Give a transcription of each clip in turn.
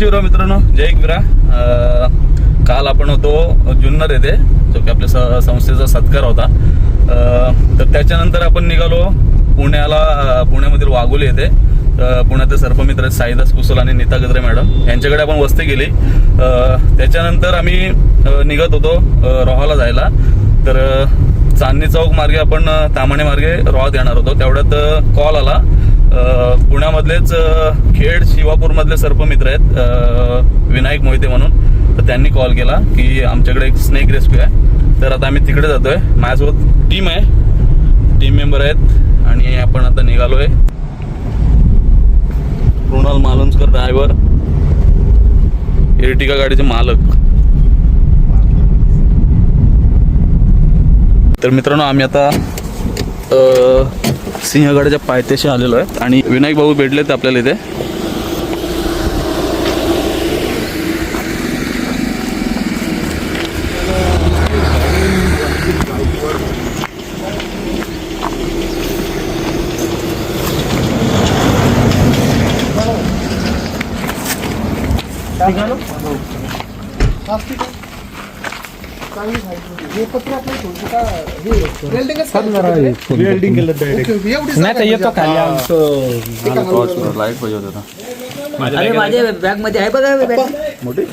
शिवराव मित्रांनो, जय एकविरा. काल आपण होतो जुन्नर येथे, जो की आपल्या संस्थेचा सत्कार होता. तर त्याच्यानंतर आपण निघालो पुण्यामधील वाघोली येथे. पुण्याचे सर्पमित्र साईदास कुशल आणि नीता गजरे मॅडम यांच्याकडे आपण वस्ती केली. त्याच्यानंतर आम्ही निघत होतो रोहाला जायला. तर चांदणी चौक मार्गे आपण तामाणे मार्गे रोहात येणार होतो. तेवढ्यात कॉल आला. पुण्यामधलेच खेड शिवापूरमधले सर्पमित्र आहेत विनायक मोहिते म्हणून. तर त्यांनी कॉल केला की आमच्याकडे एक स्नेक रेस्क्यू आहे. तर आता आम्ही तिकडे जातोय. माझ्यासोबत टीम आहे, टीम मेंबर आहेत आणि आपण आता निघालोय. कृणाल मालुंजकर ड्रायव्हर, एर्टिगा गाडीचे मालक. तर मित्रांनो, आम्ही आता सिंहगडाच्या पायथ्याशी आलेलो आहे आणि विनायक भाऊ भेटलेत आपल्याला इथे. लाईट पाहिजे होता. माझ्या बॅग मध्ये आहे बघा मोठी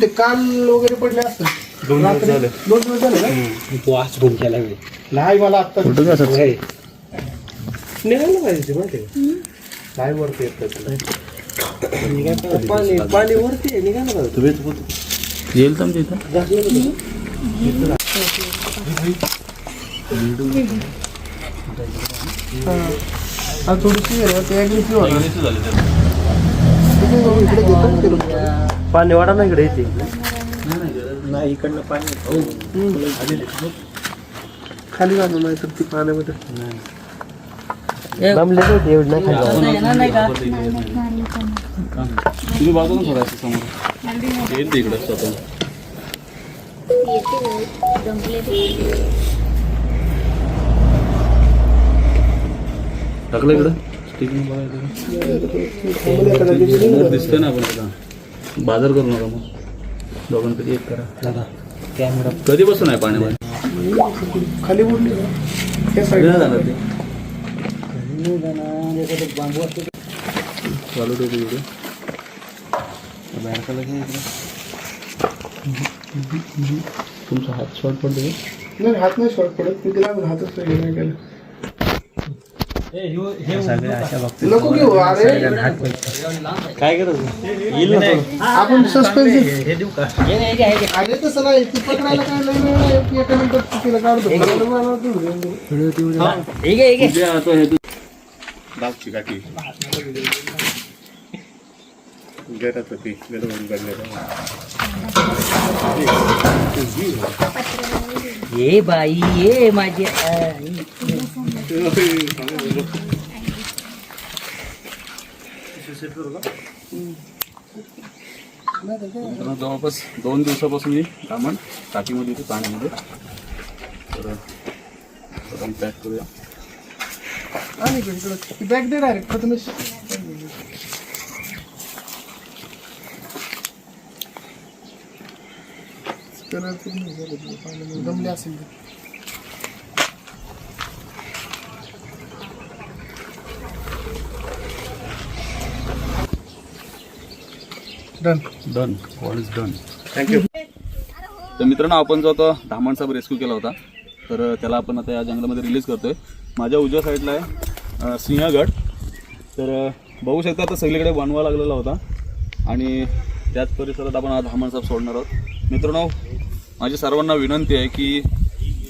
ते काल वगैरे पडले असतात. 2 दिवस झाले. 2 दिवस झाले का? तू आज फोन केला नाही, मला आता कुठं कसं निघायला पाहिजे माहिती काय वरती येत पाणी वरती आहे. निघायला पाहिजे तुम्ही येईल तुमच्या इथं. थोडीशी पाणी वाढा ना इकडे येते. नाही, इकडनं पाणी खाली घालून नाही तर ती पाण्यामध्ये तुम्ही बाजूला थोडा समोर येईल ते इकडं स्वतः. टाकलं इकडं स्टिकिंग दिसतंय ना आपण त्याला. बाजार करू नका मग, दोघांपैकी एक करा. दादा कॅमेरा कधी बसून आहे पाण्यामध्ये खाली उडली त्या सगळं झालं ते बांबू चालू ठेवतो व्हिडिओ. तुमचा हात शॉर्ट पडतो का? नाही, हात नाही शॉर्ट पडत. मी तिला हातच नाही केलं. नको घेऊ. अरे काय करत आपण सस्पेन्स हे देऊ का? अरे तसं नाही, ती पकडायला काय नाही. एका नंतर तिला काढतो. बागची काठी घरात होती, घरून ये बाई ये माझी जवळपास 2 दिवसापासून मी कामण टाकीमध्ये येते पाण्यामध्ये. तर पॅक करूया. बॅग दे डायरेक्ट प्रथमेश. जमले असेल done. All is done. Thank you. तर मित्रांनो, आपण जो आता धामणसाहेब रेस्क्यू केला होता, तर त्याला आपण आता या जंगलामध्ये रिलीज करतोय. माझ्या उजव्या साईडला आहे सिंहगड. तर बघू शकता आता सगळीकडे वणवा लागलेला होता आणि त्याच परिसरात आपण आज धामणसाहेब सोडणार आहोत. मित्रांनो, माझी सर्वांना विनंती आहे की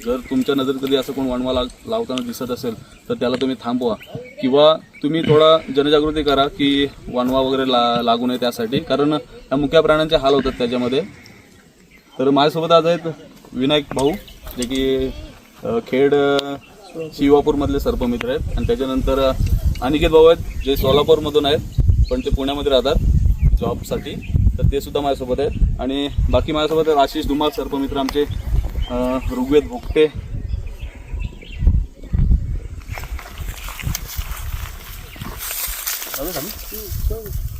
जर तुमच्या नजरेत कधी असं कोण वणवा लावताना दिसत असेल तर त्याला तुम्ही थांबवा किंवा तुम्ही थोडा जनजागृती करा की वणवा वगैरे लागू नये त्यासाठी, कारण या मुक्या प्राण्यांचे हाल होतात त्याच्यामध्ये. तर माझ्यासोबत आज आहेत विनायक भाऊ, जे की खेड शिवापूरमधले सर्पमित्र आहेत, आणि त्याच्यानंतर अनिकेत भाऊ आहेत जे सोलापूरमधून आहेत पण ते पुण्यामध्ये राहतात जॉबसाठी. तर ते सुद्धा माझ्यासोबत आहेत. आणि बाकी माझ्यासोबत आहेत आशिष धुमाळ सर्पमित्र आमचे, ऋग्वेद भोगटे, जाऊ खाली